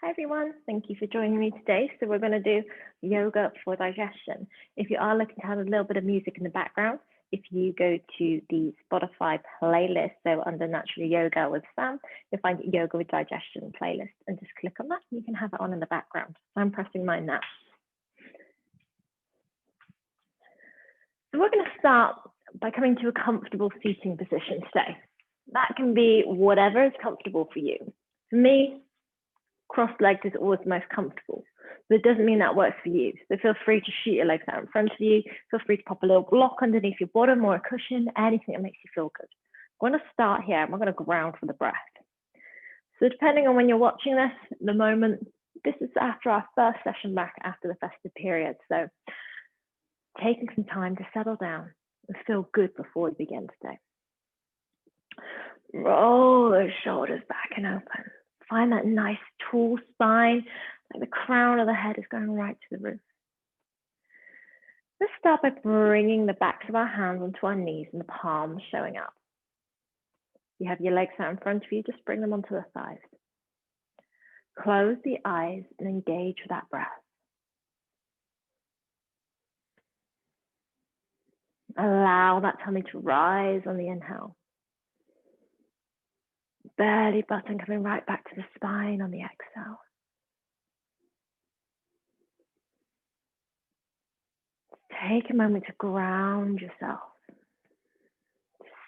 Hi everyone, thank you for joining me today. So we're going to do yoga for digestion. If you are looking to have a little bit of music in the background, if you go to the Spotify playlist, so under Natural Yoga with Sam, you'll find Yoga with Digestion playlist and just click on that and you can have it on in the background. So I'm pressing mine now. So we're going to start by coming to a comfortable seating position today. That can be whatever is comfortable for you. For me, cross-legged is always the most comfortable, but it doesn't mean that works for you. So feel free to shoot your legs out in front of you. Feel free to pop a little block underneath your bottom or a cushion, anything that makes you feel good. I'm going to start here and we're going to ground for the breath. So depending on when you're watching this, at the moment, this is after our first session back after the festive period. So taking some time to settle down and feel good before we begin today. Roll those shoulders back and open. Find that nice tall spine, like the crown of the head is going right to the roof. Let's start by bringing the backs of our hands onto our knees and the palms showing up. You have your legs out in front of you, just bring them onto the thighs. Close the eyes and engage with that breath. Allow that tummy to rise on the inhale. Belly button coming right back to the spine on the exhale. Take a moment to ground yourself.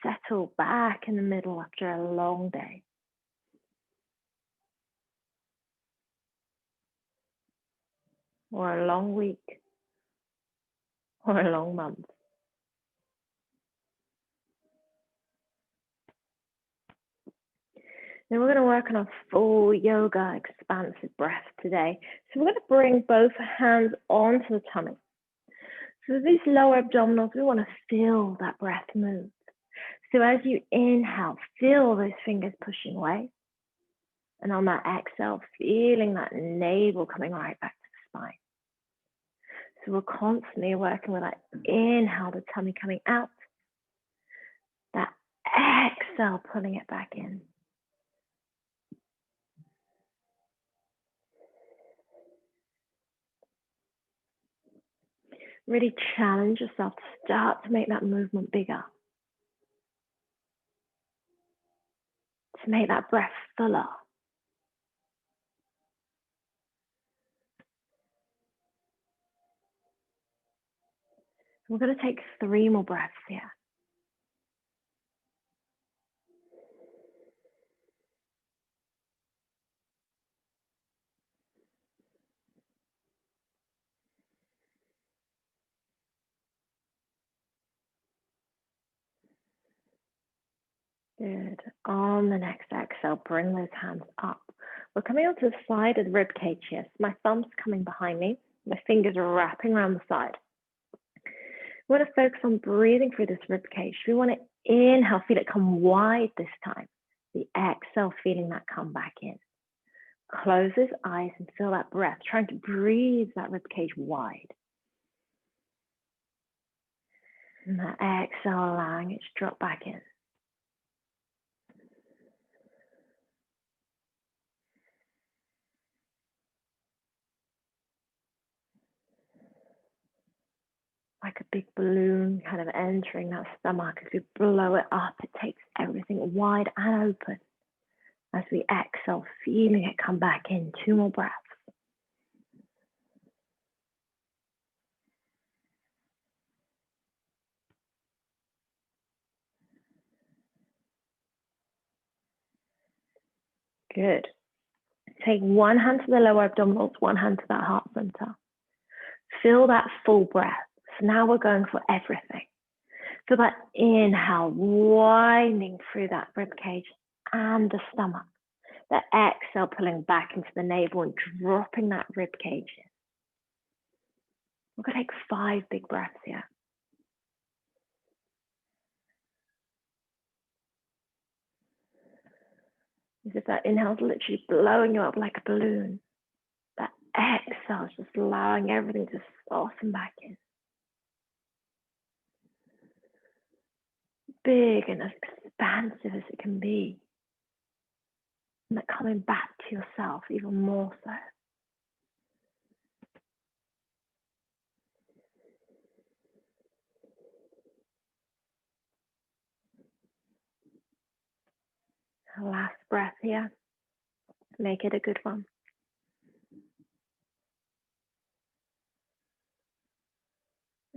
Settle back in the middle after a long day. Or a long week. Or a long month. Then we're going to work on a full yoga expansive breath today. So we're going to bring both hands onto the tummy. So with these lower abdominals, we want to feel that breath move. So as you inhale, feel those fingers pushing away. And on that exhale, feeling that navel coming right back to the spine. So we're constantly working with that inhale, the tummy coming out. That exhale, pulling it back in. Really challenge yourself to start to make that movement bigger. To make that breath fuller. We're going to take 3 more breaths here. Good. On the next exhale, bring those hands up. We're coming onto the side of the rib cage here. So my thumb's coming behind me. My fingers are wrapping around the side. We want to focus on breathing through this rib cage. We want to inhale, feel it come wide this time. The exhale, feeling that come back in. Close those eyes and feel that breath, trying to breathe that rib cage wide. And that exhale, allowing it to drop back in. Like a big balloon kind of entering that stomach. As we blow it up, it takes everything wide and open. As we exhale, feeling it come back in. 2 more breaths. Good. Take 1 hand to the lower abdominals, 1 hand to that heart center. Feel that full breath. So now we're going for everything. Feel that inhale, winding through that rib cage and the stomach. The exhale, pulling back into the navel and dropping that rib cage in. We're going to take 5 big breaths here. As if that inhale is literally blowing you up like a balloon. That exhale is just allowing everything to soften back in. Big and as expansive as it can be. And that coming back to yourself even more so. Last breath here. Make it a good one.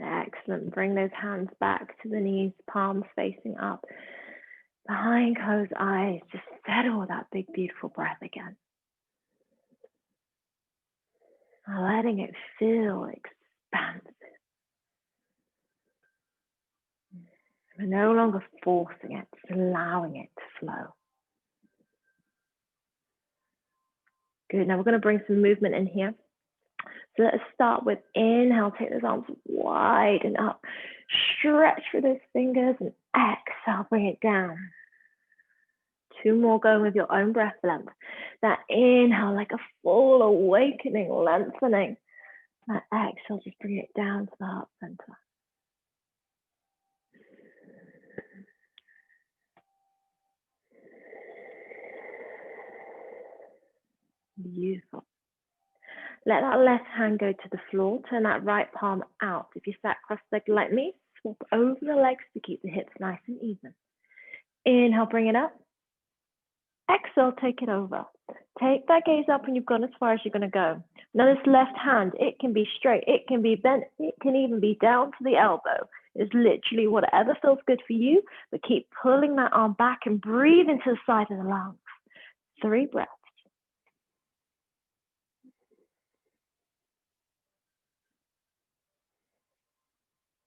Excellent. Bring those hands back to the knees, palms facing up. Behind closed eyes, just settle that big, beautiful breath again. Letting it feel expansive. We're no longer forcing it, just allowing it to flow. Good. Now we're going to bring some movement in here. So let's start with inhale, take those arms wide and up. Stretch through those fingers and exhale, bring it down. 2 more going with your own breath length. That inhale, like a full awakening, lengthening. That exhale, just bring it down to the heart center. Beautiful. Let that left hand go to the floor. Turn that right palm out. If you sat cross-legged like me, swap over the legs to keep the hips nice and even. Inhale, bring it up. Exhale, take it over. Take that gaze up when you've gone as far as you're going to go. Now this left hand, it can be straight, it can be bent, it can even be down to the elbow. It's literally whatever feels good for you, but keep pulling that arm back and breathe into the side of the lungs. 3 breaths.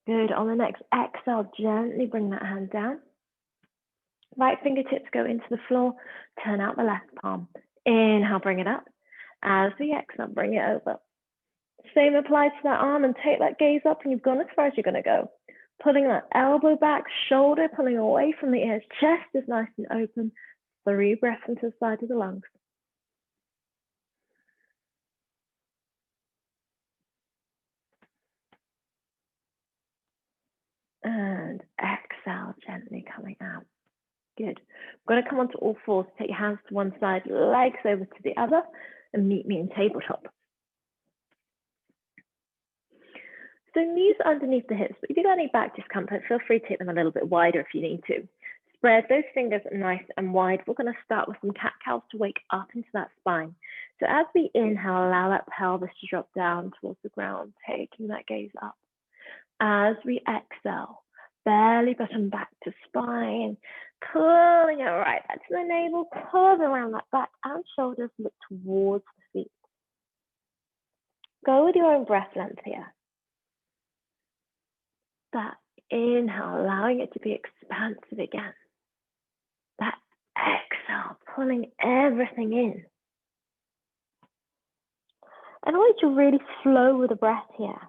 Good. On the next exhale, gently bring that hand down. Right fingertips go into the floor. Turn out the left palm. Inhale, bring it up. As we exhale, bring it over. Same applies to that arm, and take that gaze up and you've gone as far as you're going to go. Pulling that elbow back, shoulder pulling away from the ears. Chest is nice and open. 3 breaths into the side of the lungs. And exhale, gently coming out. Good. We're going to come onto all fours. Take your hands to one side, legs over to the other, and meet me in tabletop. So knees underneath the hips, but if you've got any back discomfort, feel free to take them a little bit wider if you need to. Spread those fingers nice and wide. We're going to start with some cat-cows to wake up into that spine. So as we inhale, allow that pelvis to drop down towards the ground, taking that gaze up. As we exhale, belly button back to spine, pulling it right back to the navel, curve around that back and shoulders, look towards the feet. Go with your own breath length here. That inhale, allowing it to be expansive again. That exhale, pulling everything in. And I want you to really flow with the breath here.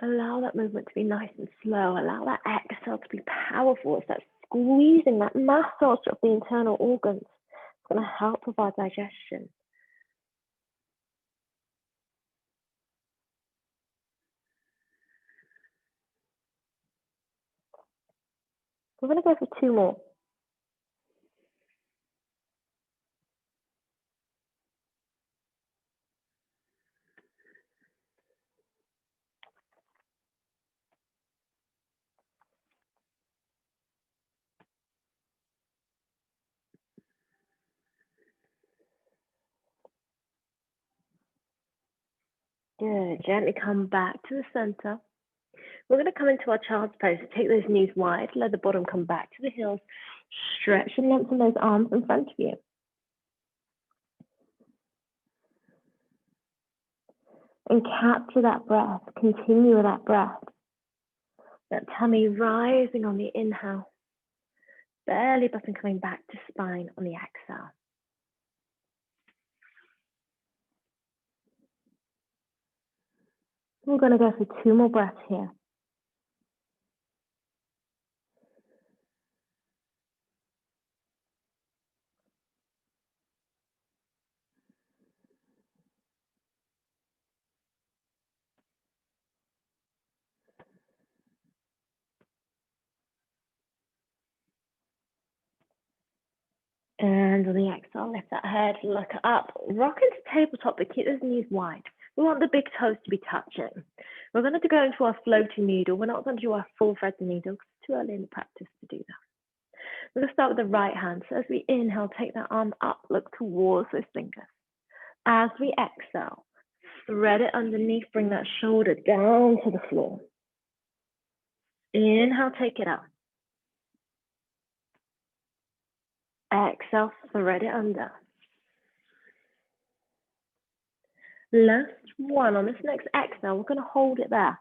Allow that movement to be nice and slow. Allow that exhale to be powerful. It's that squeezing, that massage of the internal organs. It's going to help provide digestion. We're going to go for 2 more. Good. Gently come back to the center. We're going to come into our child's pose. Take those knees wide. Let the bottom come back to the heels. Stretch and lengthen those arms in front of you. And capture that breath. Continue with that breath. That tummy rising on the inhale. Belly button coming back to spine on the exhale. We're going to go for 2 more breaths here. And on the exhale, lift that head, look up, rock into tabletop, but keep those knees wide. We want the big toes to be touching. We're going to go into our floating needle. We're not going to do our full thread needle because it's too early in the practice to do that. We're going to start with the right hand. So as we inhale, take that arm up, look towards those fingers. As we exhale, thread it underneath, bring that shoulder down to the floor. Inhale, take it up. Exhale, thread it under. Last one. On this next exhale, we're going to hold it there.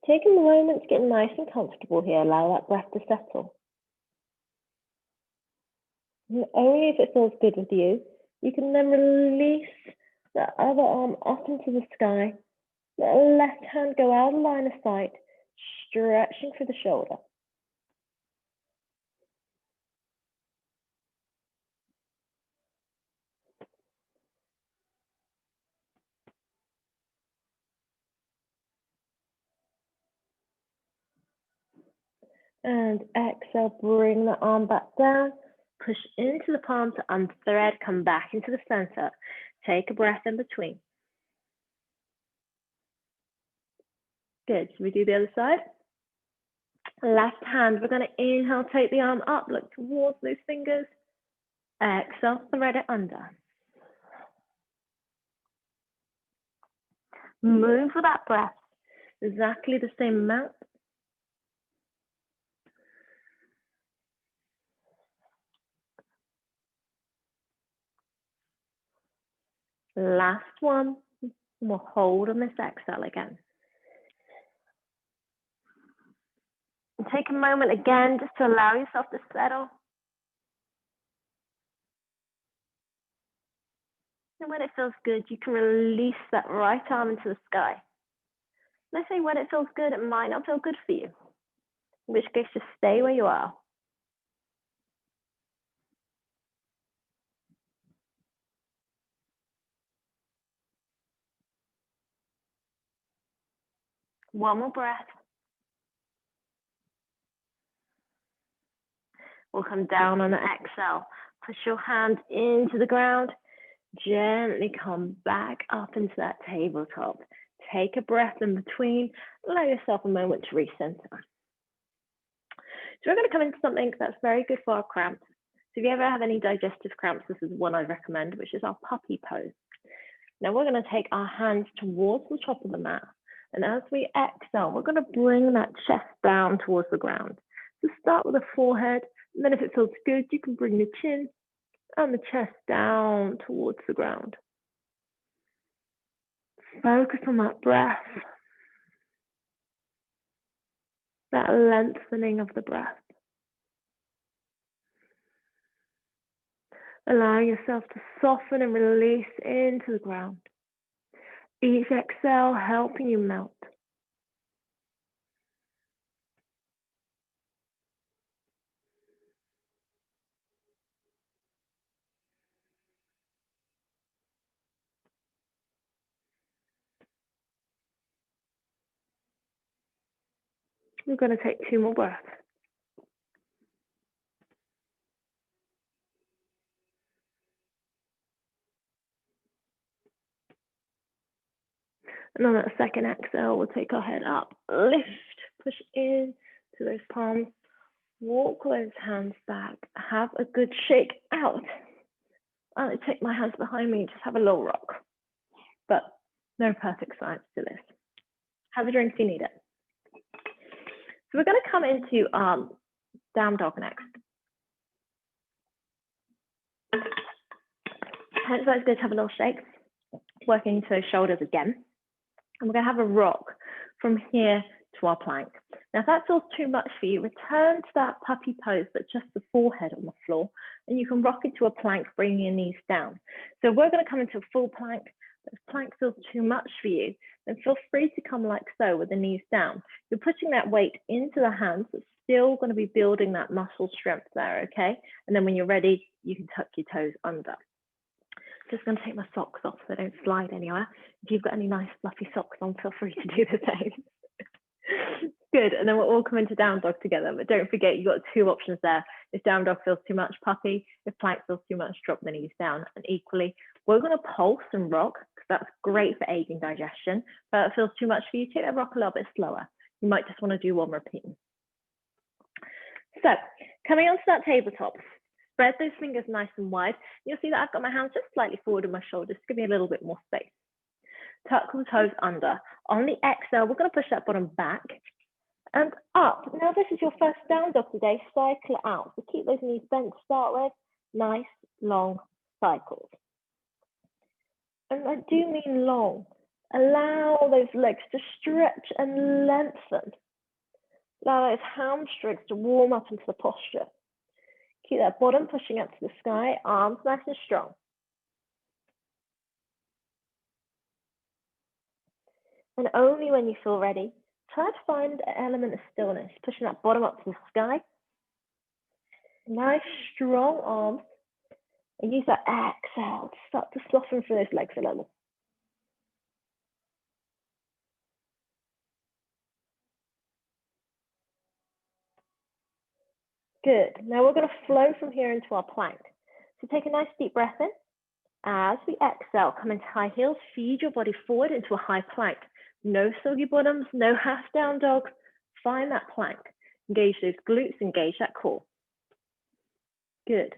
Taking a moment to get nice and comfortable here, allow that breath to settle. And only if it feels good with you, you can then release the other arm up into the sky. Let the left hand go out of line of sight, stretching through the shoulder. And exhale, bring the arm back down, push into the palm to unthread, come back into the center. Take a breath in between. Good, should we do the other side? Left hand, we're going to inhale, take the arm up, look towards those fingers. Exhale, thread it under. Move with that breath, exactly the same amount. Last one, we'll hold on this exhale again. And take a moment again just to allow yourself to settle. And when it feels good, you can release that right arm into the sky. And I say when it feels good, it might not feel good for you. In which case, just stay where you are. One more breath. We'll come down on the exhale. Push your hand into the ground. Gently come back up into that tabletop. Take a breath in between. Allow yourself a moment to recenter. So we're going to come into something that's very good for our cramps. So if you ever have any digestive cramps, this is one I recommend, which is our puppy pose. Now we're going to take our hands towards the top of the mat. And as we exhale, we're going to bring that chest down towards the ground. So start with the forehead. And then if it feels good, you can bring the chin and the chest down towards the ground. Focus on that breath. That lengthening of the breath. Allow yourself to soften and release into the ground. Each exhale helping you melt. We're going to take 2 more breaths. And on that second exhale, we'll take our head up, lift, push in to those palms, walk those hands back, have a good shake out. I take my hands behind me, just have a little rock. But no perfect science to this. Have a drink if you need it. So we're going to come into down dog next. Hands like good to have a little shake, working into those shoulders again. And we're going to have a rock from here to our plank. Now, if that feels too much for you, return to that puppy pose, but just the forehead on the floor, and you can rock into a plank, bringing your knees down. So we're going to come into a full plank. If plank feels too much for you, then feel free to come like so with the knees down. You're putting that weight into the hands, but still going to be building that muscle strength there, okay? And then when you're ready, you can tuck your toes under. Just going to take my socks off so they don't slide anywhere. If you've got any nice fluffy socks on, feel free to do the same. Good, and then we'll all come into down dog together, but don't forget you've got two options there. If down dog feels too much, puppy. If plank feels too much, drop the knees down. And equally, we're going to pulse and rock, because that's great for aiding digestion, but if it feels too much for you, take that rock a little bit slower. You might just want to do one repeat. So, coming onto that tabletop, spread those fingers nice and wide. You'll see that I've got my hands just slightly forward on my shoulders, give me a little bit more space. Tuck the toes under. On the exhale, we're going to push that bottom back and up. Now, this is your first down dog today. Cycle it out. So keep those knees bent to start with. Nice, long cycles. And I do mean long. Allow those legs to stretch and lengthen. Allow those hamstrings to warm up into the posture. Keep that bottom pushing up to the sky, arms nice and strong. And only when you feel ready, try to find an element of stillness, pushing that bottom up to the sky. Nice, strong arms. And use that exhale to start to soften through those legs a little. Good. Now we're going to flow from here into our plank. So take a nice deep breath in. As we exhale, come into high heels, feed your body forward into a high plank. No soggy bottoms, no half down dog. Find that plank. Engage those glutes, engage that core. Good.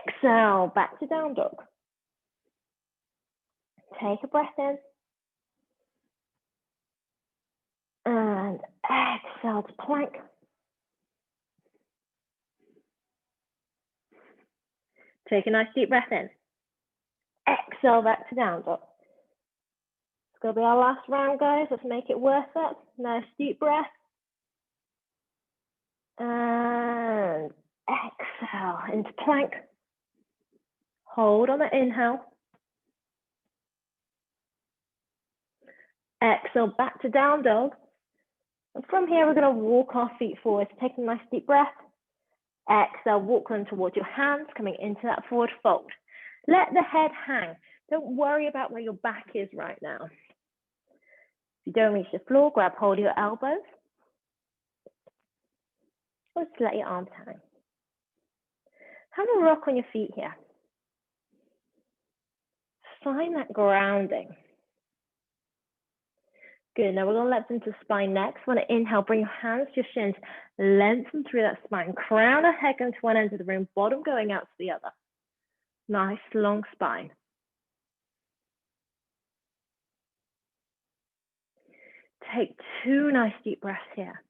Exhale, back to down dog. Take a breath in. And exhale to plank. Take a nice deep breath in. Exhale back to down dog. It's going to be our last round, guys. Let's make it worth it. Nice deep breath. And exhale into plank. Hold on the inhale. Exhale back to down dog. And from here, we're going to walk our feet forward. Take a nice deep breath. Exhale, walk them towards your hands, coming into that forward fold. Let the head hang. Don't worry about where your back is right now. If you don't reach the floor, grab hold of your elbows. Or just let your arms hang. Have a rock on your feet here. Find that grounding. Good, now we're going to let them to spine next. Want to inhale, bring your hands to your shins, lengthen through that spine. Crown of head going to one end of the room, bottom going out to the other. Nice long spine. Take two nice deep breaths here.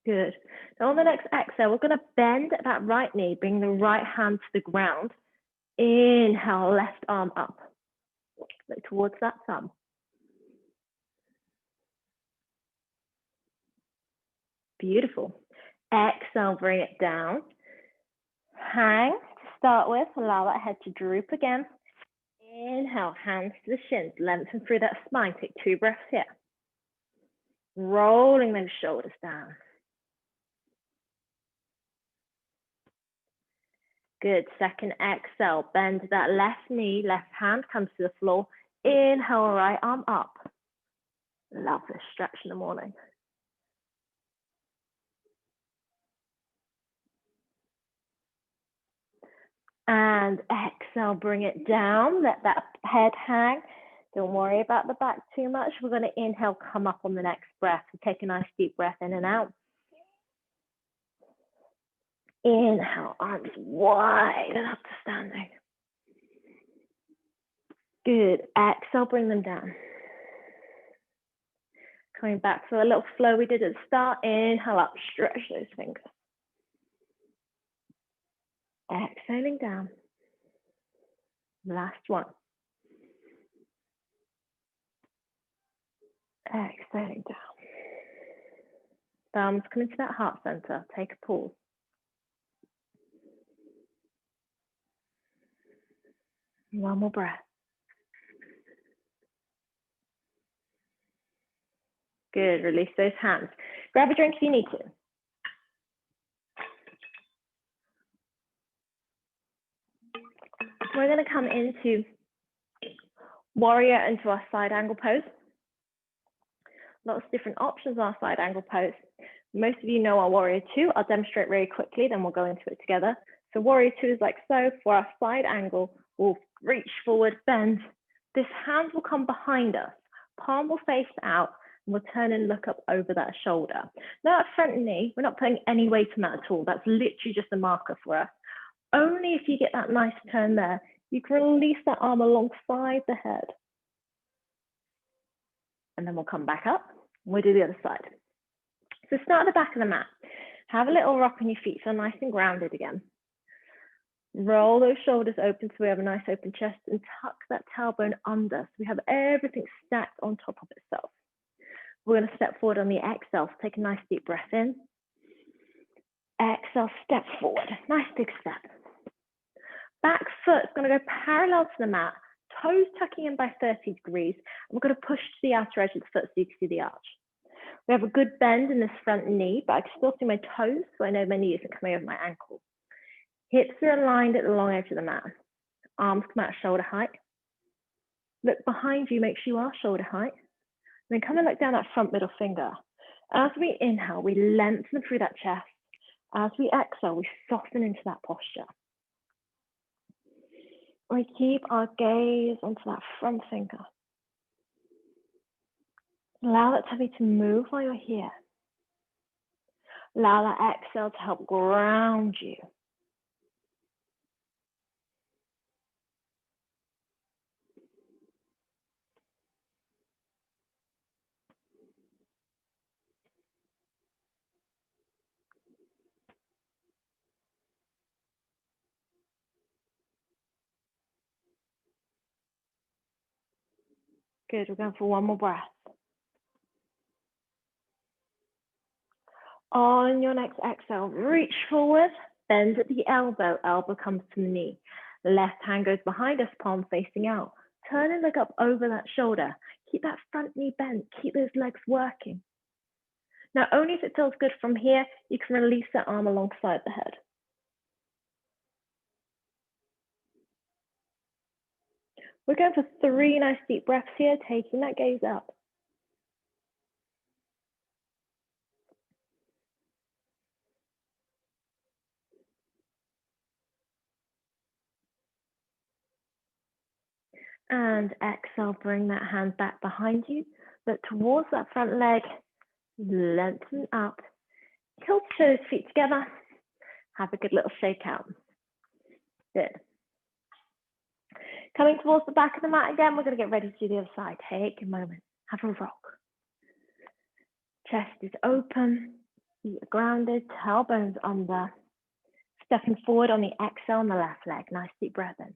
Good. Now on the next exhale, we're going to bend that right knee, bring the right hand to the ground. Inhale, left arm up. Look towards that thumb. Beautiful. Exhale, bring it down. Hang to start with. Allow that head to droop again. Inhale, hands to the shins. Lengthen through that spine. Take two breaths here. Rolling those shoulders down. Good. Second exhale. Bend that left knee. Left hand comes to the floor. Inhale, right arm up. Love this stretch in the morning. And exhale, bring it down. Let that head hang. Don't worry about the back too much. We're going to inhale, come up on the next breath. So take a nice deep breath in and out. Inhale, arms wide and up to standing. Good. Exhale, bring them down. Coming back to a little flow we did at the start. Inhale up, stretch those fingers. Exhaling down. Last one. Exhaling down. Thumbs come into that heart center. Take a pause. One more breath. Good. Release those hands. Grab a drink if you need to. we're going to come into warrior, into our side angle pose. Lots of different options on our side angle pose. Most of you know our warrior two. I'll demonstrate very quickly, then we'll go into it together. So warrior two is like so. For our side angle, we'll reach forward, bend. This hand will come behind us. Palm will face out, and we'll turn and look up over that shoulder. Now, that front knee, we're not putting any weight on that at all. That's literally just a marker for us. Only if you get that nice turn there, you can release that arm alongside the head. And then we'll come back up, and we'll do the other side. So start at the back of the mat. Have a little rock on your feet, feel nice and grounded again. Roll those shoulders open so we have a nice open chest, and tuck that tailbone under so we have everything stacked on top of itself. We're going to step forward on the exhale, so take a nice deep breath in. Exhale, step forward, nice big step. Back foot's going to go parallel to the mat, toes tucking in by 30 degrees, and we're going to push to the outer edge of the foot so you can see the arch. We have a good bend in this front knee, but I can still see my toes, so I know my knee isn't coming over my ankle. Hips are aligned at the long edge of the mat. Arms come out shoulder height. Look behind you, make sure you are shoulder height. And then come and look down that front middle finger. As we inhale, we lengthen through that chest. As we exhale, we soften into that posture. We keep our gaze onto that front finger. Allow that tummy to move while you're here. Allow that exhale to help ground you. Good, we're going for one more breath. On your next exhale, reach forward, bend at the elbow, elbow comes to the knee. Left hand goes behind us, palm facing out. Turn and look up over that shoulder. Keep that front knee bent, keep those legs working. Now, only if it feels good from here, you can release that arm alongside the head. We're going for 3 nice deep breaths here, taking that gaze up. And exhale, bring that hand back behind you. Look towards that front leg, lengthen up. Tilt those feet together. Have a good little shake out. Good. Coming towards the back of the mat again, we're going to get ready to do the other side. Take a moment, have a rock. Chest is open, feet are grounded, tailbones under. Stepping forward on the exhale on the left leg. Nice deep breath in.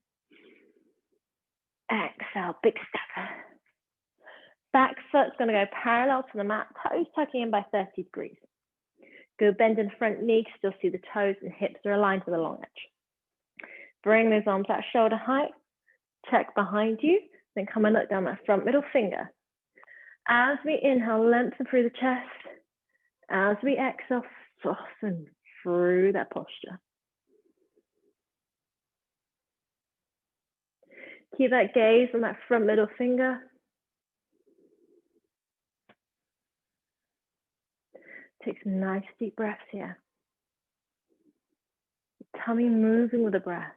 Exhale, big step. Back foot's going to go parallel to the mat, toes tucking in by 30 degrees. Good bend in the front knee, still see the toes and hips are aligned to the long edge. Bring those arms out shoulder height. Check behind you, then come and look down that front middle finger. As we inhale, lengthen through the chest. As we exhale, soften through that posture. Keep that gaze on that front middle finger. Take some nice deep breaths here. Tummy moving with the breath.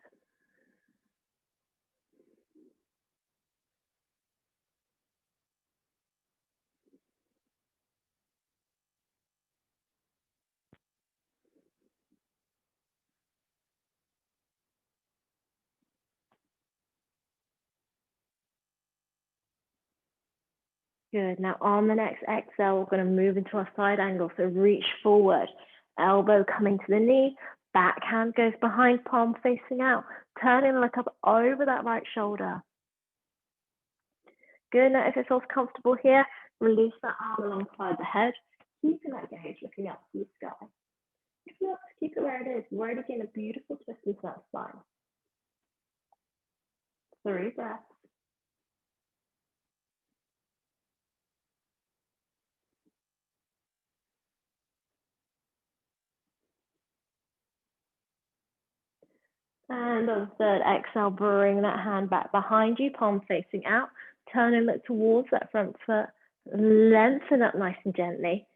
Good. Now on the next exhale, we're going to move into our side angle. So reach forward, elbow coming to the knee, back hand goes behind, palm facing out. Turn and look up over that right shoulder. Good. Now if it feels comfortable here, release that arm alongside the head, keeping that gaze looking up to the sky. If not, keep it where it is. We're already getting a beautiful twist into that spine. 3 breaths. And on the third exhale, bring that hand back behind you, palm facing out. Turn and look towards that front foot. Lengthen up nice and gently.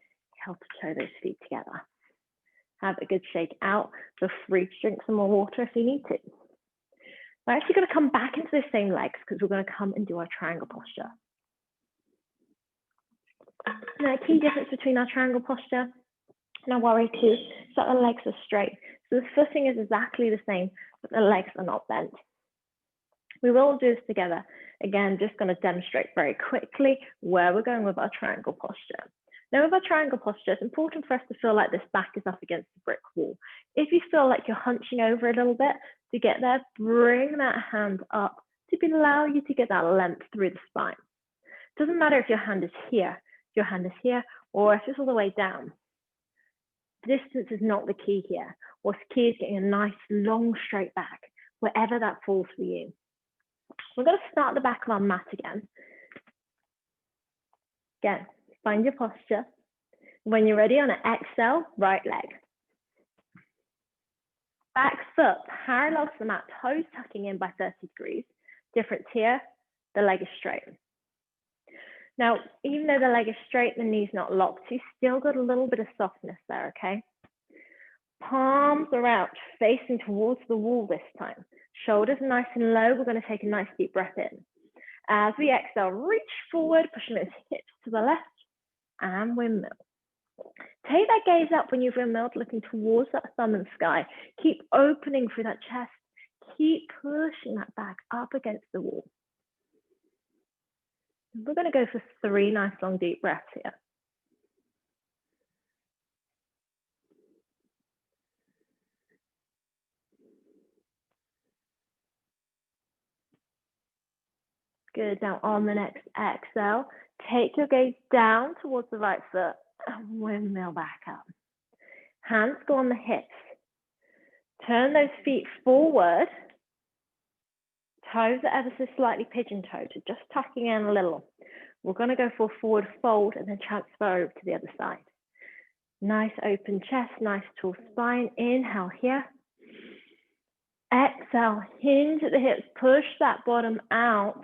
Heel to toe those feet together. Have a good shake out. Feel free to drink some more water if you need to. We're actually going to come back into the same legs because we're going to come and do our triangle posture. Now, a key difference between our triangle posture and our warrior two is that the legs are straight. So the footing is exactly the same, but the legs are not bent. We will do this together. Again, just going to demonstrate very quickly where we're going with our triangle posture. Now, with our triangle posture, it's important for us to feel like this back is up against the brick wall. If you feel like you're hunching over a little bit, to get there, bring that hand up to allow you to get that length through the spine. It doesn't matter if your hand is here, or if it's all the way down. Distance is not the key here. What's key is getting a nice, long, straight back, wherever that falls for you. We're going to start at the back of our mat again. Again, find your posture. When you're ready, on an exhale, right leg. Back foot parallel to the mat, toes tucking in by 30 degrees. Difference here, the leg is straight. Now, even though the leg is straight, the knee's not locked, you still got a little bit of softness there, okay? Palms are out, facing towards the wall this time. Shoulders nice and low. We're going to take a nice deep breath in. As we exhale, reach forward, pushing those hips to the left, and windmill. Take that gaze up when you've windmilled, looking towards that thumb and sky. Keep opening through that chest. Keep pushing that back up against the wall. We're going to go for 3 nice long deep breaths here. Good. Now on the next exhale, take your gaze down towards the right foot and windmill back up. Hands go on the hips. Turn those feet forward. Toes are ever so slightly pigeon-toed, just tucking in a little. We're going to go for a forward fold and then transfer over to the other side. Nice open chest, nice tall spine. Inhale here. Exhale, hinge at the hips, push that bottom out.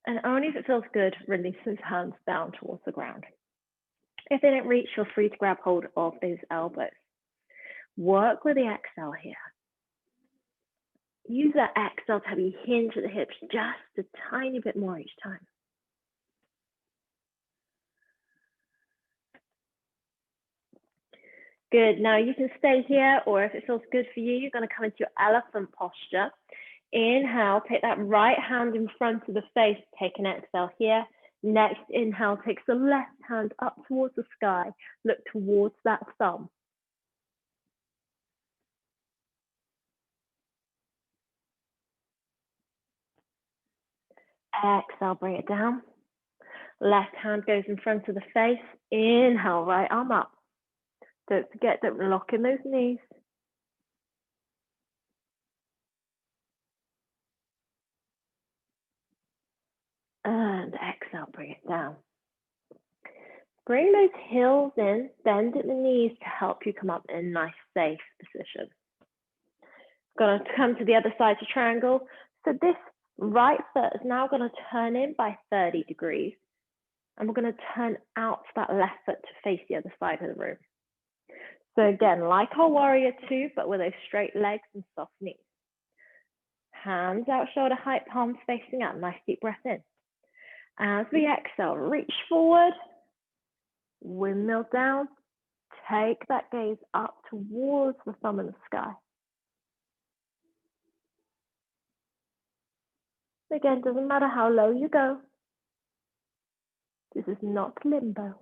And only if it feels good, release those hands down towards the ground. If they don't reach, feel free to grab hold of those elbows. Work with the exhale here. Use that exhale to have you hinge at the hips just a tiny bit more each time. Good. Now you can stay here, or if it feels good for you, you're going to come into your elephant posture. Inhale, take that right hand in front of the face, take an exhale here. Next inhale, takes the left hand up towards the sky, look towards that thumb. Exhale, bring it down. Left hand goes in front of the face. Inhale, right arm up. Don't forget that we're locking those knees. And exhale, bring it down. Bring those heels in, bend at the knees to help you come up in a nice, safe position. Going to come to the other side to triangle. So this right foot is now going to turn in by 30 degrees. And we're going to turn out that left foot to face the other side of the room. So again, like our warrior two, but with those straight legs and soft knees. Hands out shoulder height, palms facing up. Nice deep breath in. As we exhale, reach forward, windmill down. Take that gaze up towards the thumb in the sky. Again, doesn't matter how low you go. This is not limbo.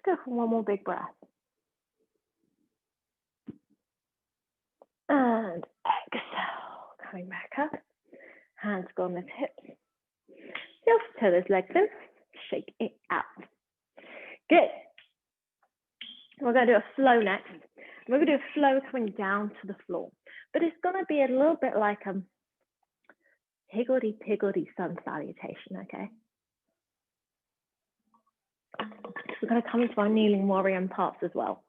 Let's go for one more big breath. And exhale, coming back up. Hands go on the hips. Just toe those legs in. Shake it out. Good. We're going to do a flow next. We're going to do a flow coming down to the floor. But it's going to be a little bit like higgledy-piggledy sun salutation, okay? We're going to come into our kneeling warrior parts as well.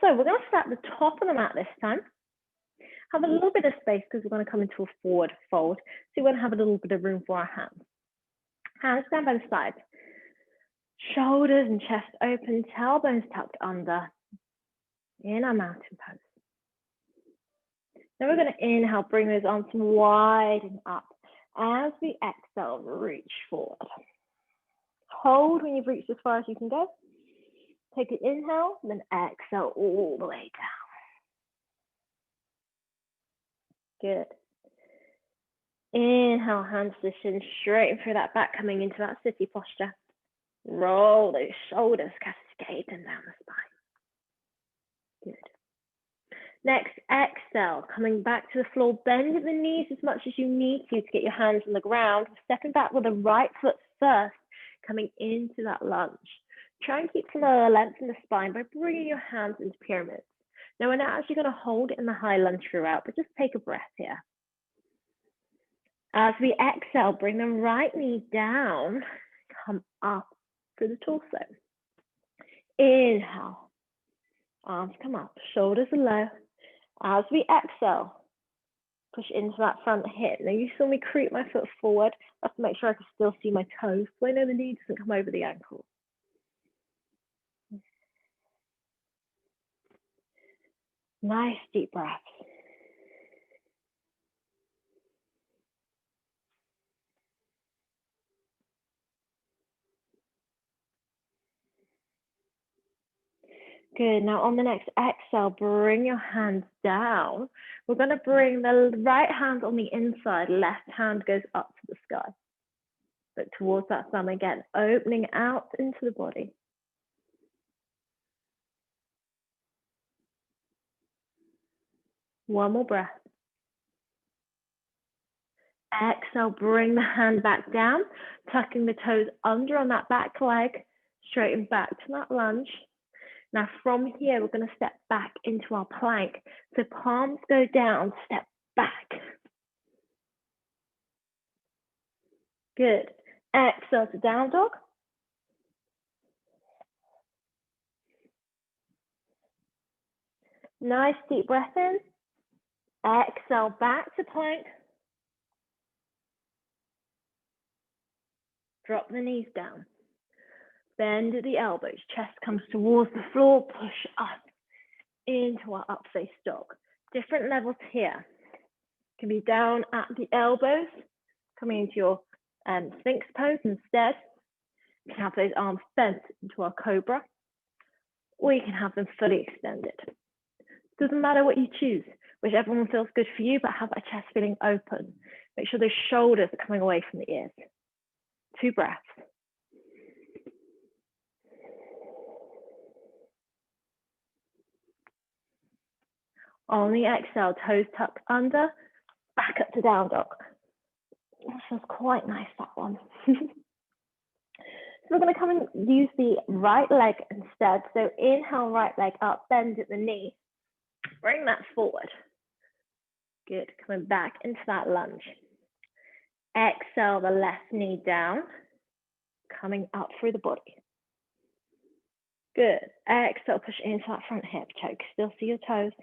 So we're going to start at the top of the mat this time. Have a little bit of space because we're going to come into a forward fold. So we're going to have a little bit of room for our hands. Hands down by the sides. Shoulders and chest open, tailbones tucked under in our mountain pose. Then we're going to inhale, bring those arms wide and up. As we exhale, reach forward. Hold when you've reached as far as you can go. Take an inhale, then exhale all the way down. Good. Inhale, hands position, straighten through that back, coming into that city posture. Roll those shoulders, cascade them down the spine. Good. Next, exhale, coming back to the floor. Bend the knees as much as you need to get your hands on the ground. Stepping back with the right foot first, coming into that lunge. Try and keep some length in the spine by bringing your hands into pyramids. Now, we're not actually going to hold it in the high lunge throughout, but just take a breath here. As we exhale, bring the right knee down, come up through the torso. Inhale, arms come up, shoulders are low. As we exhale, push into that front hip. Now you saw me creep my foot forward. I have to make sure I can still see my toes, so I know the knee doesn't come over the ankle. Nice deep breaths. Good. Now on the next exhale, bring your hands down. We're going to bring the right hand on the inside, left hand goes up to the sky. Look towards that thumb again, opening out into the body. One more breath. Exhale, bring the hand back down, tucking the toes under on that back leg, straighten back to that lunge. Now from here, we're going to step back into our plank. So palms go down, step back. Good. Exhale to down dog. Nice deep breath in. Exhale back to plank. Drop the knees down. Bend at the elbows, chest comes towards the floor, push up into our up face dog. Different levels here. Can be down at the elbows, coming into your Sphinx pose instead. You can have those arms bent into our cobra, or you can have them fully extended. Doesn't matter what you choose, whichever one feels good for you, but have a chest feeling open. Make sure those shoulders are coming away from the ears. 2 breaths. On the exhale, toes tucked under, back up to down dog. That feels quite nice, that one. So we're going to come and use the right leg instead. So inhale, right leg up, bend at the knee. Bring that forward. Good, coming back into that lunge. Exhale the left knee down, coming up through the body. Good, exhale, push into that front hip, choke, still see your toes.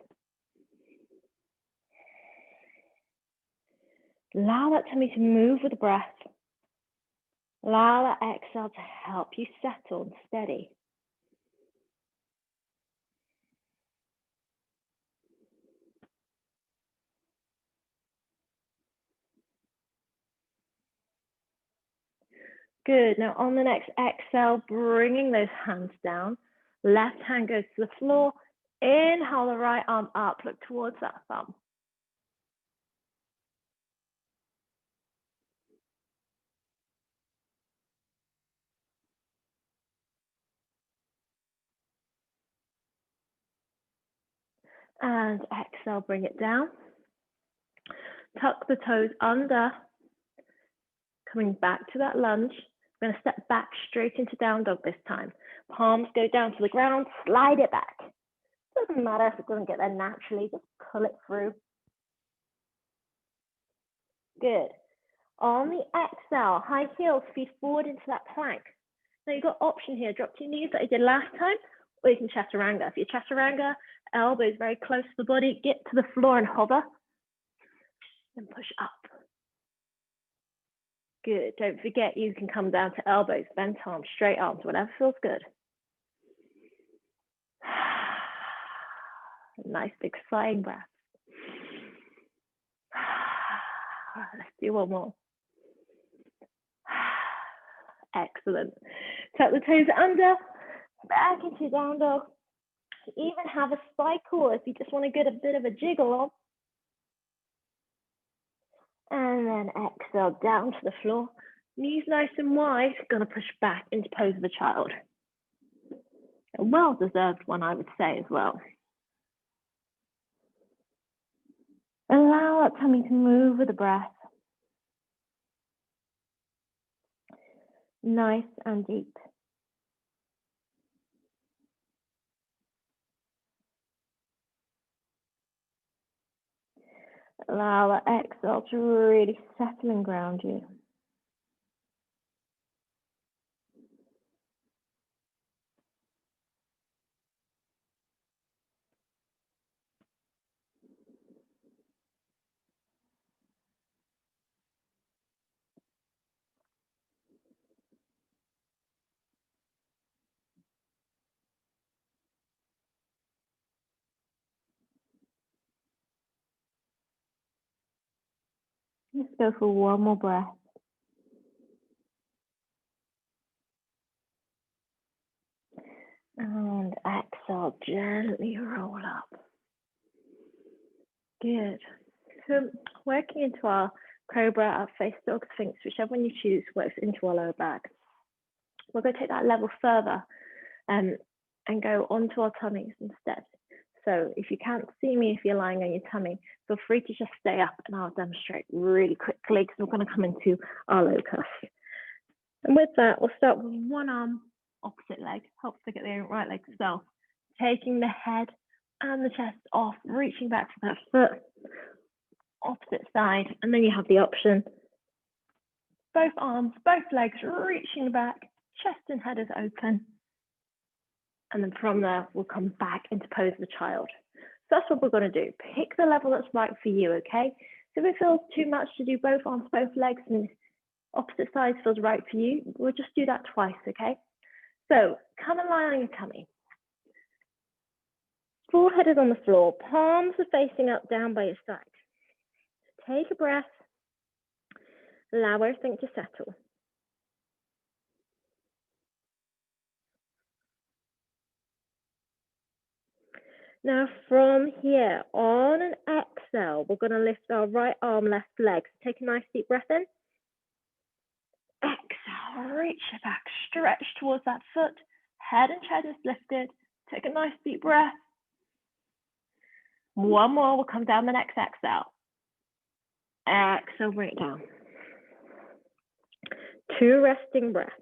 Allow that tummy to move with the breath. Allow that exhale to help you settle and steady. Good, now on the next exhale, bringing those hands down. Left hand goes to the floor. Inhale the right arm up, look towards that thumb. And exhale, bring it down. Tuck the toes under. Coming back to that lunge. We're going to step back straight into down dog this time. Palms go down to the ground, slide it back. Doesn't matter if it doesn't get there naturally, just pull it through. Good. On the exhale, high heels, feet forward into that plank. Now you've got option here, drop to your knees like you did last time, or you can chaturanga. If you chaturanga, elbows very close to the body, get to the floor and hover, and push up. Good. Don't forget you can come down to elbows, bent arms, straight arms, whatever feels good. Nice big sighing breath. Let's do one more. Excellent. Tuck the toes under, back into down dog. Even have a cycle if you just want to get a bit of a jiggle on. And then exhale down to the floor. Knees nice and wide. Gonna push back into pose of a child. A well-deserved one, I would say, as well. Allow that tummy to move with the breath. Nice and deep. Allow that exhale to really settle and ground you. Let's go for one more breath. And exhale, gently roll up. Good. So working into our cobra, our face dog, sphinx, whichever one you choose, works into our lower back. We're going to take that level further and go onto our tummies instead. So if you can't see me, if you're lying on your tummy, feel free to just stay up and I'll demonstrate really quickly because we're going to come into our locus. And with that, we'll start with one arm, opposite leg, helps to get the right leg self, taking the head and the chest off, reaching back for that foot, opposite side, and then you have the option, both arms, both legs reaching back, chest and head is open, and then from there, we'll come back into pose of the child. So that's what we're going to do. Pick the level that's right for you, okay? So if it feels too much to do both arms, both legs, and opposite sides feels right for you, we'll just do that twice, okay? So come and lie on your tummy. Forehead is on the floor, palms are facing up, down by your side. Take a breath, allow everything to settle. Now from here, on an exhale, we're going to lift our right arm, left leg. Take a nice deep breath in. Exhale, reach it back, stretch towards that foot. Head and chest is lifted. Take a nice deep breath. One more, we'll come down the next exhale. Exhale, bring it down. 2 resting breaths.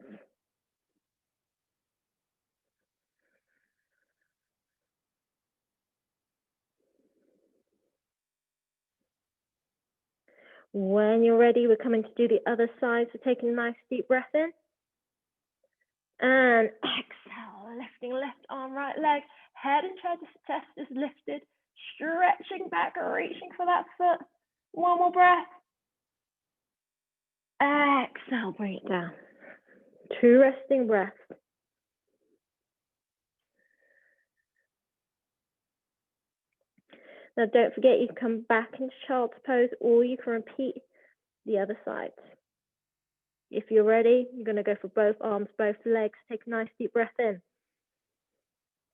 When you're ready, we're coming to do the other side. So taking a nice deep breath in. And exhale, lifting left arm, right leg. Head and chest is lifted. Stretching back, reaching for that foot. One more breath. Exhale, bring it down. 2 resting breaths. Now don't forget you can come back into child's pose or you can repeat the other side. If you're ready, you're going to go for both arms, both legs. Take a nice deep breath in.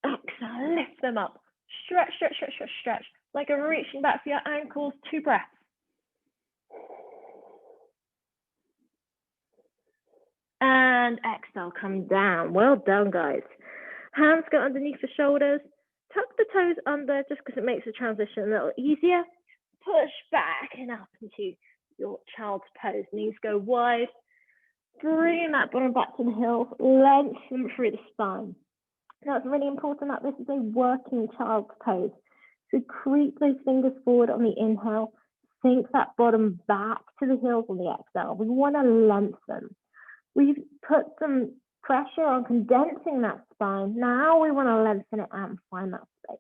Exhale, lift them up. Stretch, stretch, stretch, stretch, stretch. Like a reaching back for your ankles. 2 breaths. And exhale, come down. Well done, guys. Hands go underneath the shoulders. Tuck the toes under just because it makes the transition a little easier. Push back and up into your child's pose. Knees go wide. Bring that bottom back to the heels. Lengthen through the spine. Now it's really important that this is a working child's pose. So creep those fingers forward on the inhale. Sink that bottom back to the heels on the exhale. We want to lengthen. We've put some pressure on condensing that spine. Now we want to lengthen it out and find that space.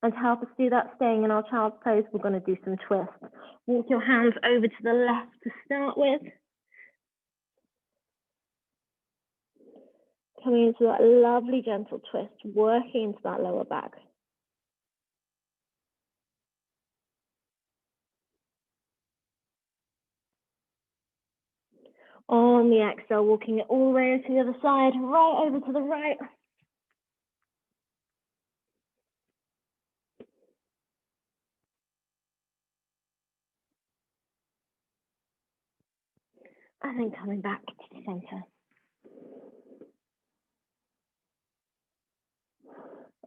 And to help us do that, staying in our child's pose, we're going to do some twists. Walk your hands over to the left to start with. Coming into that lovely gentle twist, working into that lower back. On the exhale, walking it all the way to the other side, right over to the right. And then coming back to the center.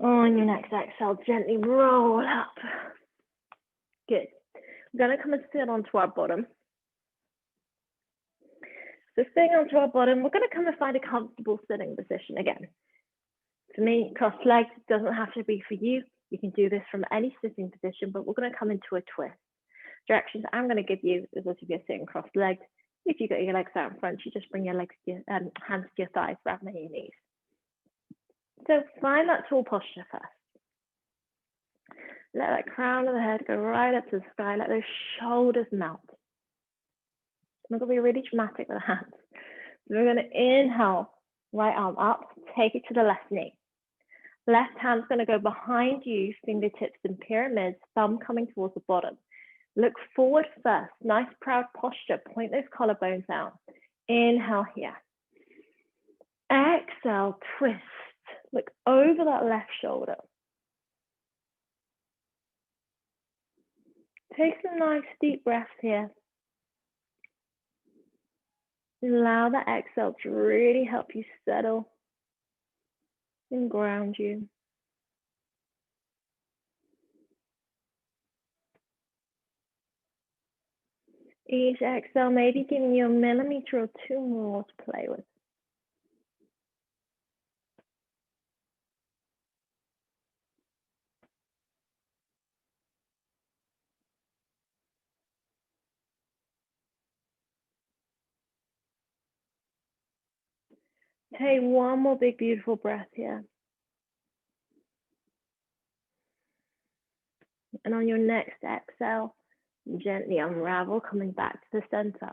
On your next exhale, gently roll up. Good. We're going to come and sit onto our bottom. So sitting onto our bottom, we're going to come and find a comfortable sitting position again. For me, crossed legs doesn't have to be for you. You can do this from any sitting position, but we're going to come into a twist. Directions I'm going to give you is as if you're sitting crossed legged. If you've got your legs out in front, you just bring your legs to your, hands to your thighs rather than your knees. So find that tall posture first. Let that crown of the head go right up to the sky. Let those shoulders melt. I'm going to be really dramatic with the hands. So we're going to inhale, right arm up, take it to the left knee. Left hand's going to go behind you, fingertips in pyramids, thumb coming towards the bottom. Look forward first, nice proud posture, point those collarbones out. Inhale here. Exhale, twist. Look over that left shoulder. Take some nice deep breaths here. Allow that exhale to really help you settle and ground you. Each exhale maybe giving you a millimeter or two more to play with. Take one more big, beautiful breath here. And on your next exhale, gently unravel, coming back to the center.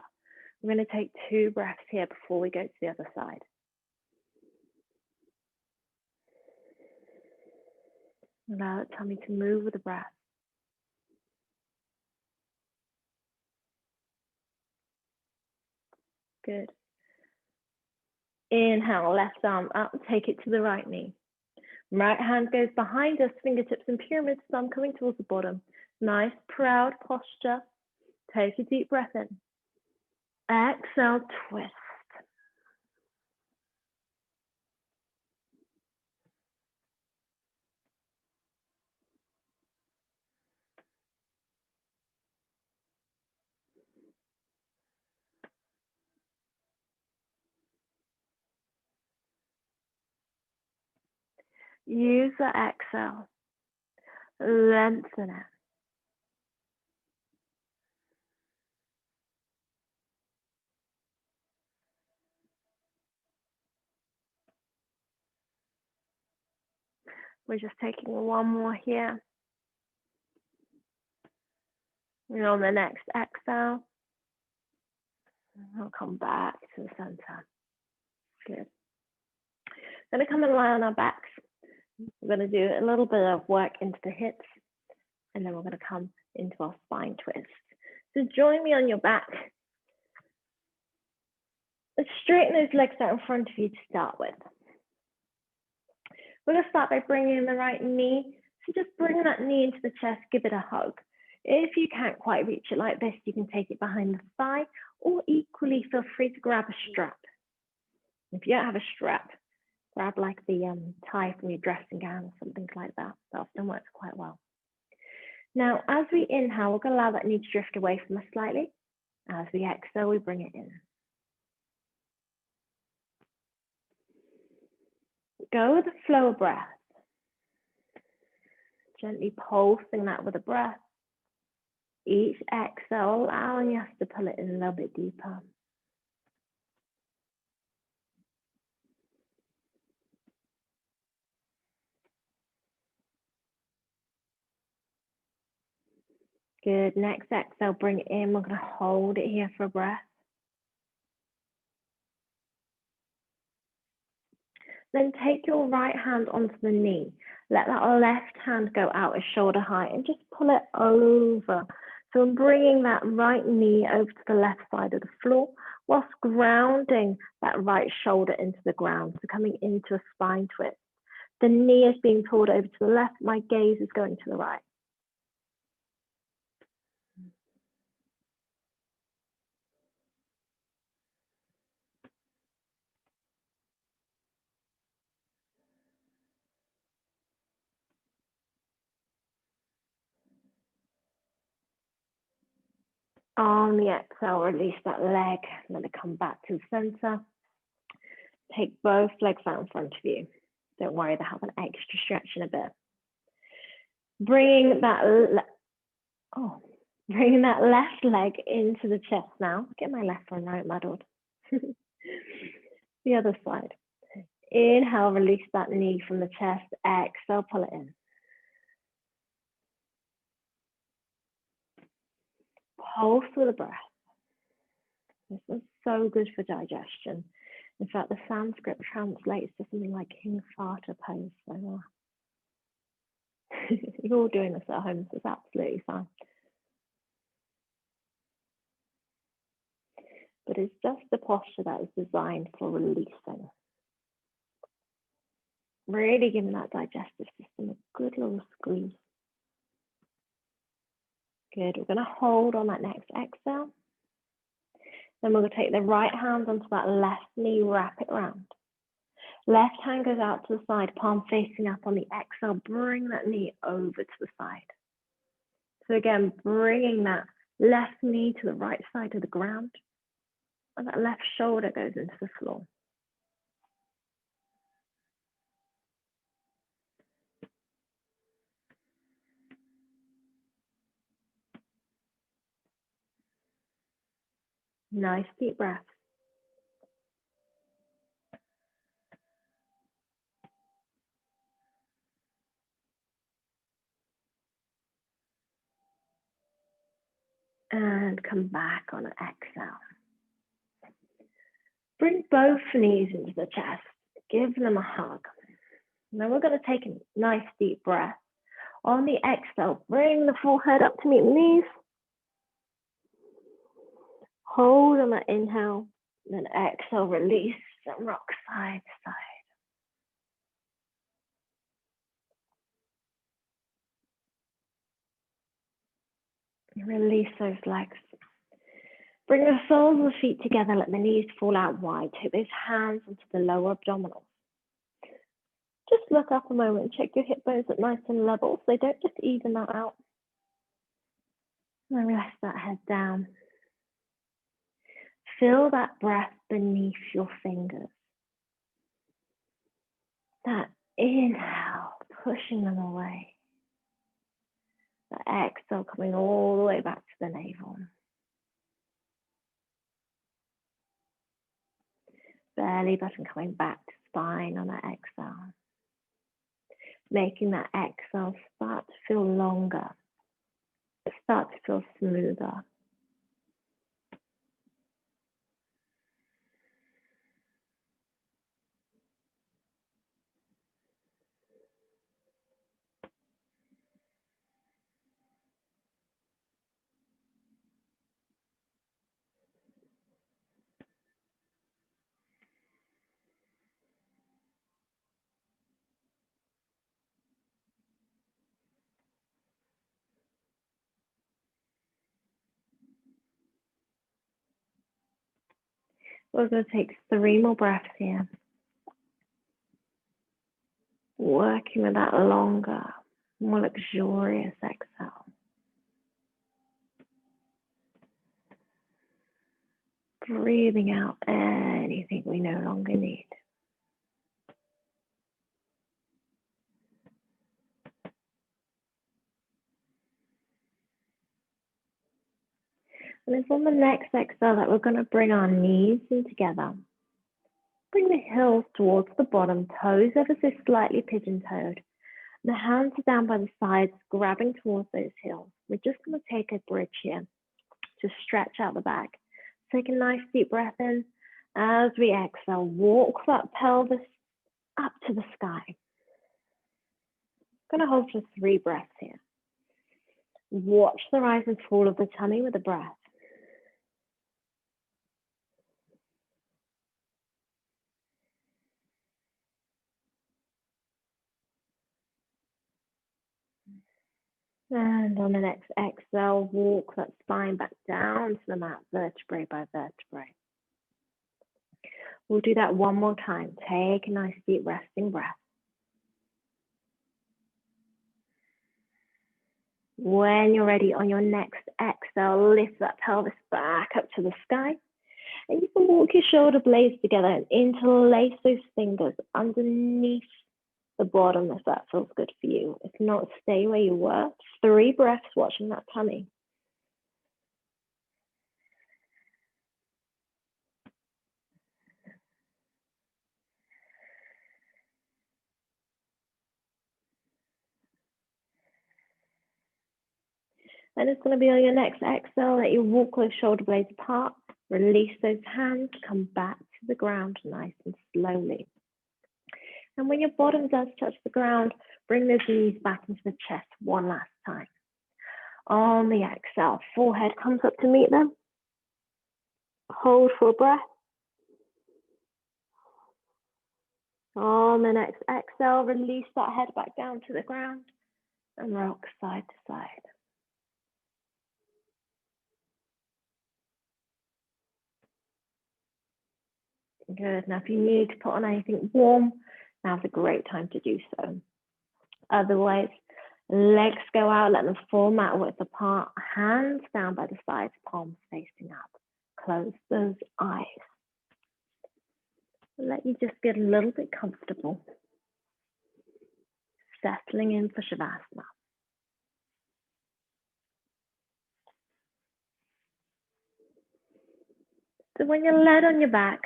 We're going to take 2 breaths here before we go to the other side. Allow the tummy to move with the breath. Good. Inhale, left arm up, take it to the right knee. Right hand goes behind us, fingertips in pyramids, thumb coming towards the bottom. Nice, proud posture. Take a deep breath in. Exhale, twist. Use the exhale. Lengthen it. We're just taking one more here. And on the next exhale, we'll come back to the center. Good. Going to come and lie on our backs. We're going to do a little bit of work into the hips, and then we're going to come into our spine twist. So join me on your back. Let's straighten those legs out in front of you to start with. We're going to start by bringing in the right knee. So just bring that knee into the chest, give it a hug. If you can't quite reach it like this, you can take it behind the thigh, or equally feel free to grab a strap. If you don't have a strap, grab like the tie from your dressing gown or something like that. That often works quite well. Now, as we inhale, we're going to allow that knee to drift away from us slightly. As we exhale, we bring it in. Go with the flow of breath. Gently pulsing that with a breath. Each exhale, allowing us to pull it in a little bit deeper. Good. Next exhale, bring it in. We're going to hold it here for a breath. Then take your right hand onto the knee. Let that left hand go out at shoulder height and just pull it over. So I'm bringing that right knee over to the left side of the floor whilst grounding that right shoulder into the ground. So coming into a spine twist. The knee is being pulled over to the left. My gaze is going to the right. On the exhale, release that leg. Let it come back to the center. Take both legs out in front of you. Don't worry, they have an extra stretch in a bit. Bringing that left leg into the chest now. Get my left and right muddled. The other side. Inhale, release that knee from the chest. Exhale, pull it in. Pulse with a breath. This is so good for digestion. In fact, the Sanskrit translates to something like King Vata pose. So, you're all doing this at home, so it's absolutely fine. But it's just the posture that is designed for releasing. Really giving that digestive system a good little squeeze. Good. We're going to hold on that next exhale. Then we're going to take the right hand onto that left knee, wrap it around. Left hand goes out to the side, palm facing up on the exhale. Bring that knee over to the side. So again, bringing that left knee to the right side of the ground. And that left shoulder goes into the floor. Nice deep breath. And come back on an exhale. Bring both knees into the chest. Give them a hug. Now we're going to take a nice deep breath. On the exhale, bring the forehead up to meet the knees. Hold on that inhale. Then exhale, release and rock side to side. Release those legs. Bring the soles of the feet together. Let the knees fall out wide. Take those hands into the lower abdominals. Just look up a moment and check your hip bones at nice and level so they don't just even that out. And then rest that head down. Feel that breath beneath your fingers. That inhale, pushing them away. The exhale coming all the way back to the navel. Belly button coming back to spine on that exhale. Making that exhale start to feel longer. Start to feel smoother. We're going to take 3 more breaths here. Working with that longer, more luxurious exhale. Breathing out anything we no longer need. And it's on the next exhale that we're going to bring our knees in together. Bring the heels towards the bottom, toes ever so slightly pigeon-toed. The hands are down by the sides, grabbing towards those heels. We're just going to take a bridge here to stretch out the back. Take a nice deep breath in. As we exhale, walk that pelvis up to the sky. I'm going to hold for 3 breaths here. Watch the rise and fall of the tummy with a breath. And on the next exhale, walk that spine back down to the mat, vertebrae by vertebrae. We'll do that one more time. Take a nice deep resting breath. When you're ready, on your next exhale, lift that pelvis back up to the sky. And you can walk your shoulder blades together and interlace those fingers underneath the bottom if that feels good for you. If not, stay where you were. 3 breaths watching that tummy. And it's going to be on your next exhale that you walk those shoulder blades apart, release those hands, come back to the ground nice and slowly. And when your bottom does touch the ground, bring those knees back into the chest one last time. On the exhale, forehead comes up to meet them. Hold for a breath. On the next exhale, release that head back down to the ground and rock side to side. Good. Now, if you need to put on anything warm, now's a great time to do so. Otherwise, legs go out, let them fall mat width apart, hands down by the sides, palms facing up. Close those eyes. Let you just get a little bit comfortable. Settling in for Shavasana. So when you're laid on your back,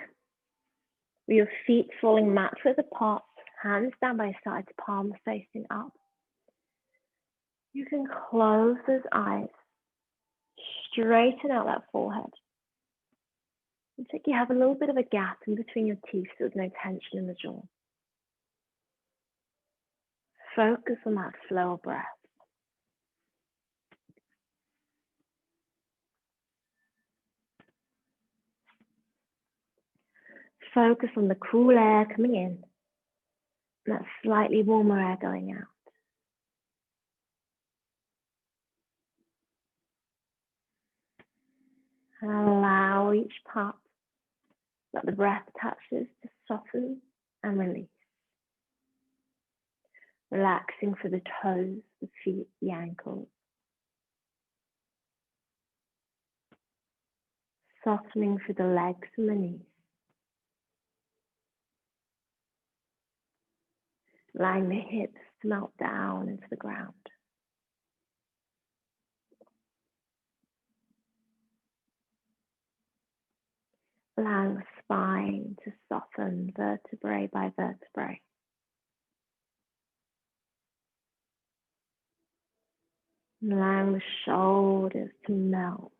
with your feet falling mat width apart, hands down by sides, palms facing up, you can close those eyes, straighten out that forehead. It's like you have a little bit of a gap in between your teeth, so there's no tension in the jaw. Focus on that flow of breath. Focus on the cool air coming in and that slightly warmer air going out. And allow each part that the breath touches to soften and release. Relaxing for the toes, the feet, the ankles. Softening for the legs and the knees. Allowing the hips to melt down into the ground. Allowing the spine to soften vertebrae by vertebrae. Allowing the shoulders to melt.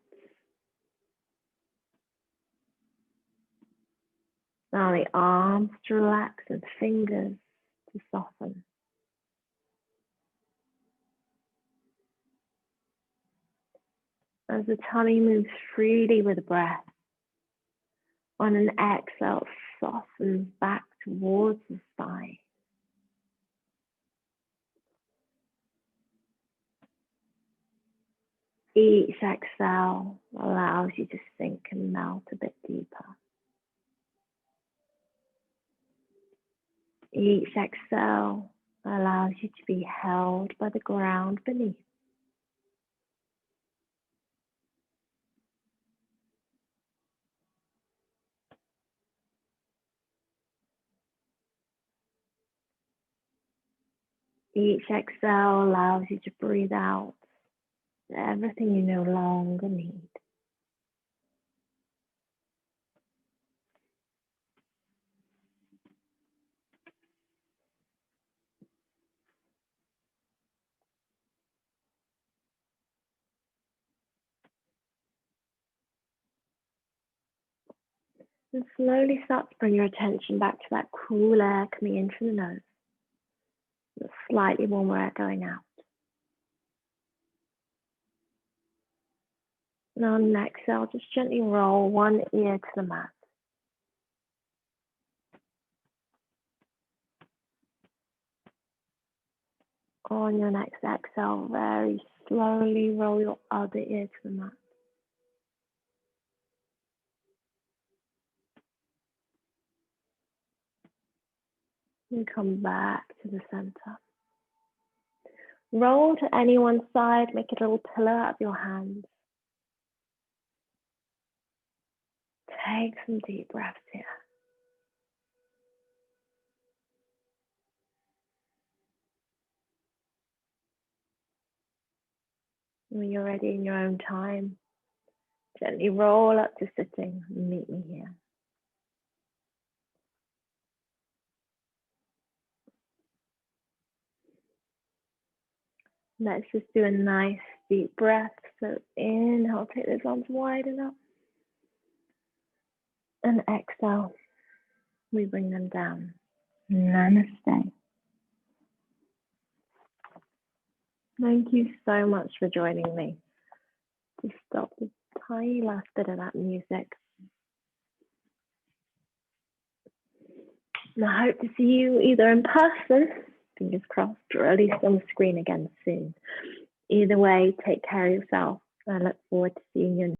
Now the arms to relax and fingers to soften. As the tummy moves freely with the breath, on an exhale, it softens back towards the spine. Each exhale allows you to sink and melt a bit deeper. Each exhale allows you to be held by the ground beneath. Each exhale allows you to breathe out everything you no longer need. And slowly start to bring your attention back to that cool air coming in through the nose, the slightly warmer air going out. Now on an exhale, just gently roll one ear to the mat. On your next exhale, very slowly roll your other ear to the mat. And come back to the center. Roll to any one side, make a little pillow out of your hands. Take some deep breaths here. When you're ready in your own time, gently roll up to sitting and meet me here. Let's just do a nice deep breath. So inhale, take those arms wide enough. And exhale, we bring them down. Namaste. Thank you so much for joining me. Just stop the tiny last bit of that music. And I hope to see you either in person, fingers crossed, or at least on the screen again soon. Either way, take care of yourself. I look forward to seeing you